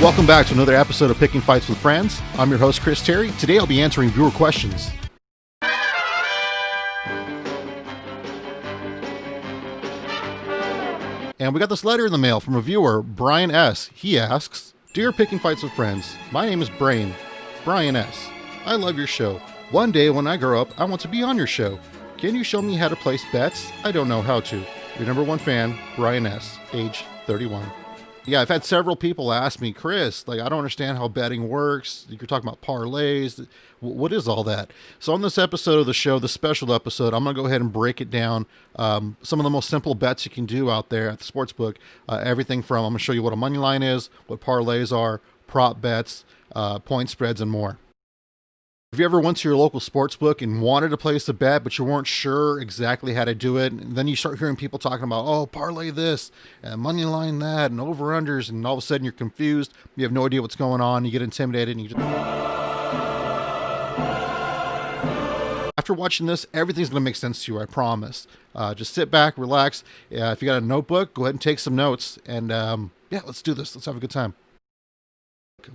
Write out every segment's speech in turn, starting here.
Welcome back to another episode of Picking Fights with Friends. I'm your host, Chris Terry. Today I'll be answering viewer questions. And we got this letter in the mail from a viewer, Brian S. He asks, Dear Picking Fights with Friends, my name is Brian S. I love your show. One day when I grow up, I want to be on your show. Can you show me how to place bets? I don't know how to. Your number one fan, Brian S., age 31. Yeah, I've had several people ask me, Chris, I don't understand how betting works. You're talking about parlays. What is all that? So on this episode of the show, the special episode, I'm going to go ahead and break it down. Some of the most simple bets you can do out there at the sportsbook. Everything from, I'm going to show you what a money line is, what parlays are, prop bets, point spreads, and more. If you ever went to your local sportsbook and wanted to place a bet, but you weren't sure exactly how to do it, and then you start hearing people talking about, oh, parlay this, and money line that, and over-unders, and all of a sudden you're confused, you have no idea what's going on, you get intimidated, and you just... After watching this, everything's going to make sense to you, I promise. Just sit back, relax. If you got a notebook, go ahead and take some notes, and let's do this. Let's have a good time.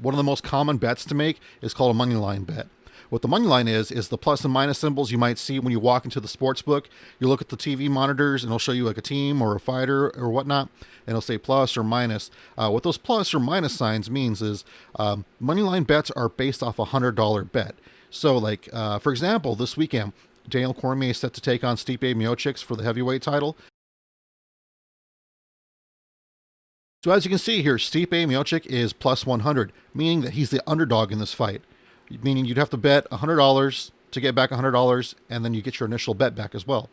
One of the most common bets to make is called a money line bet. What the money line is the plus and minus symbols you might see when you walk into the sports book. You look at the TV monitors and it'll show you like a team or a fighter or whatnot, and it'll say plus or minus. What those plus or minus signs means is money line bets are based off a $100 bet. So for example, this weekend, Daniel Cormier is set to take on Stipe Miocic for the heavyweight title. So as you can see here, Stipe Miocic is plus 100, meaning that he's the underdog in this fight. Meaning you'd have to bet $100 to get back $100, and then you get your initial bet back as well.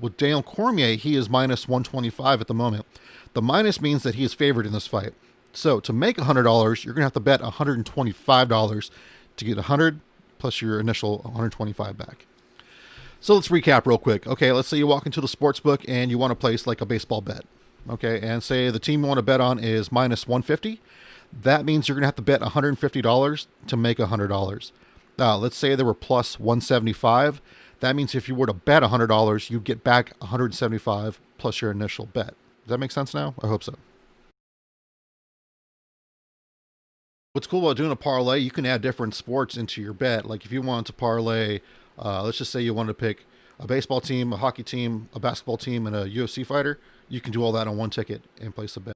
With Daniel Cormier, he is minus 125 at the moment. The minus means that he is favored in this fight. So to make $100, you're going to have to bet $125 to get 100 plus your initial 125 back. So let's recap real quick. Okay, let's say you walk into the sports book and you want to place like a baseball bet. Okay, and say the team you want to bet on is minus 150. That means you're going to have to bet $150 to make $100. Now, let's say they were plus 175. That means if you were to bet $100, you get back $175 plus your initial bet. Does that make sense now? I hope so. What's cool about doing a parlay, you can add different sports into your bet. Like if you want to parlay, let's just say you want to pick a baseball team, a hockey team, a basketball team, and a UFC fighter, you can do all that on one ticket and place a bet.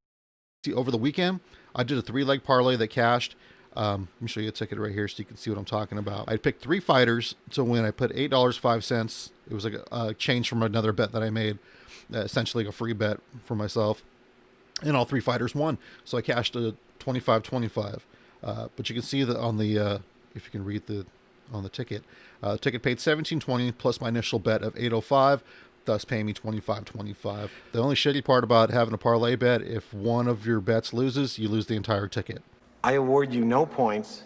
See, over the weekend, I did a 3-leg parlay that cashed. Let me show you a ticket right here so you can see what I'm talking about. I picked 3 fighters to win. I put $8.05. It was like a change from another bet that I made, essentially like a free bet for myself. And all 3 fighters won. So I cashed a $25.25. But you can see that on the, if you can read on the ticket, ticket paid $17.20 plus my initial bet of $8.05. Thus paying me $25.25. The only shitty part about having a parlay bet, if one of your bets loses, you lose the entire ticket. I award you no points,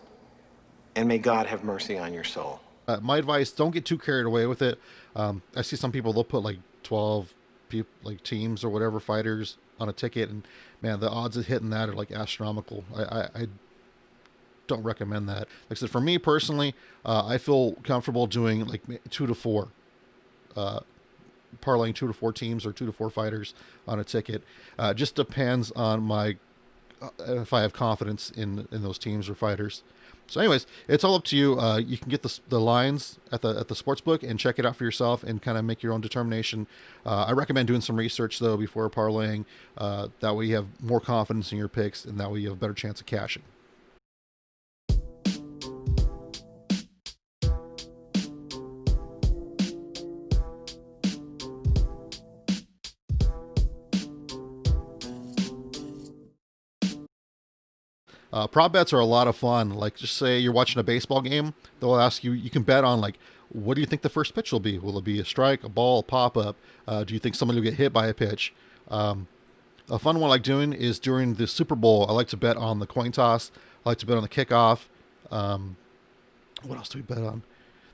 and may God have mercy on your soul. My advice, don't get too carried away with it. I see some people, they'll put like 12 teams or whatever, fighters on a ticket, and man, the odds of hitting that are like astronomical. I don't recommend that. Like I said, for me personally, I feel comfortable doing like 2 to 4. Parlaying 2 to 4 teams or 2 to 4 fighters on a ticket. Just depends on my if I have confidence in those teams or fighters. So anyways, it's all up to you. You can get the lines at the sportsbook and check it out for yourself and kind of make your own determination. I recommend doing some research though before parlaying. That way you have more confidence in your picks, and that way you have a better chance of cashing. Prop bets are a lot of fun. Like, just say you're watching a baseball game, they'll ask you, you can bet on like, what do you think the first pitch will be? Will it be a strike, a ball, a pop-up? Do you think somebody will get hit by a pitch? A fun one I like doing is during the Super Bowl, I like to bet on the coin toss. I like to bet on the kickoff. What else do we bet on?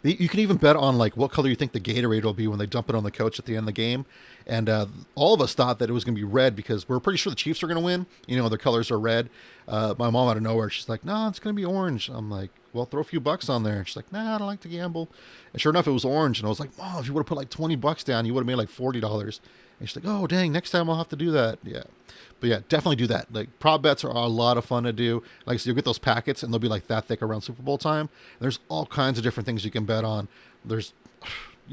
You can even bet on like what color you think the Gatorade will be when they dump it on the coach at the end of the game. And all of us thought that it was going to be red because we're pretty sure the Chiefs are going to win. You know, their colors are red. My mom out of nowhere, she's like, no, it's going to be orange. I'm like, well, throw a few bucks on there. And she's like, nah, I don't like to gamble. And sure enough, it was orange. And I was like, oh, if you would have put like 20 bucks down, you would have made like $40. And she's like, oh, dang, next time I'll have to do that. Yeah. But yeah, definitely do that. Like, prop bets are a lot of fun to do. Like I said, you'll get those packets and they'll be like that thick around Super Bowl time. And there's all kinds of different things you can bet on.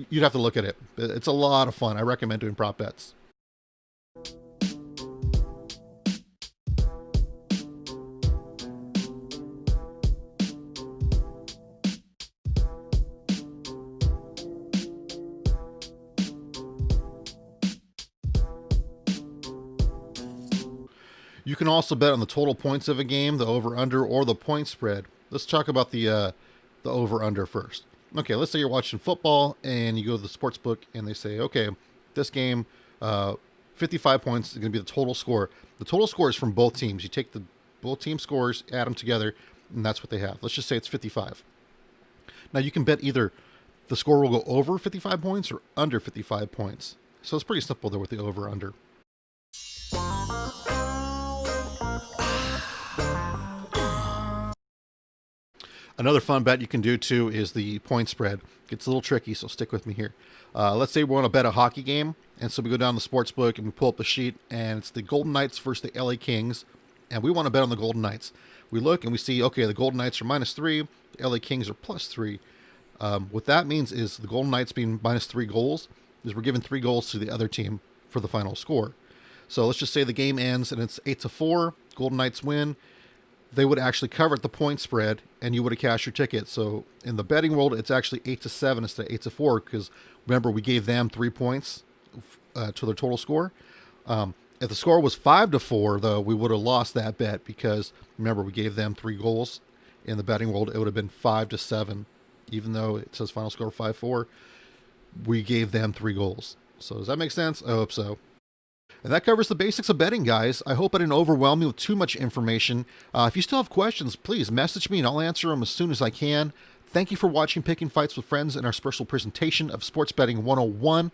You'd have to look at it. It's a lot of fun. I recommend doing prop bets. You can also bet on the total points of a game, the over/under, or the point spread. Let's talk about the over/under first. Okay, let's say you're watching football and you go to the sports book and they say, okay, this game, 55 points is going to be the total score. The total score is from both teams. You take both team scores, add them together, and that's what they have. Let's just say it's 55. Now you can bet either the score will go over 55 points or under 55 points. So it's pretty simple there with the over/under. Another fun bet you can do too is the point spread. It's a little tricky, so stick with me here. Let's say we want to bet a hockey game, and so we go down the sports book and we pull up the sheet, and it's the Golden Knights versus the LA Kings, and we want to bet on the Golden Knights. We look and we see, okay, the Golden Knights are -3, the LA Kings are +3. What that means is the Golden Knights being -3 goals is we're giving 3 goals to the other team for the final score. So let's just say the game ends and it's 8-4, Golden Knights win. They would actually cover the point spread and you would have cashed your ticket. So in the betting world, it's actually 8-7 instead of 8-4 because remember, we gave them 3 points to their total score. If the score was 5-4, though, we would have lost that bet because remember, we gave them 3 goals. In the betting world, it would have been 5-7. Even though it says final score 5-4, we gave them 3 goals. So does that make sense? I hope so. And that covers the basics of betting, guys. I hope I didn't overwhelm you with too much information. If you still have questions, please message me and I'll answer them as soon as I can. Thank you for watching Picking Fights with Friends and our special presentation of Sports Betting 101.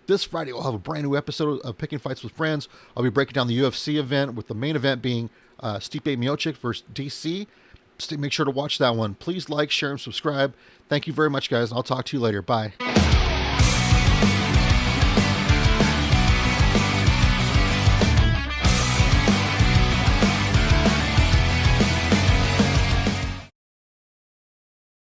This Friday, we'll have a brand new episode of Picking Fights with Friends. I'll be breaking down the UFC event with the main event being Stipe Miocic versus DC. Make sure to watch that one. Please like, share, and subscribe. Thank you very much, guys. I'll talk to you later. Bye.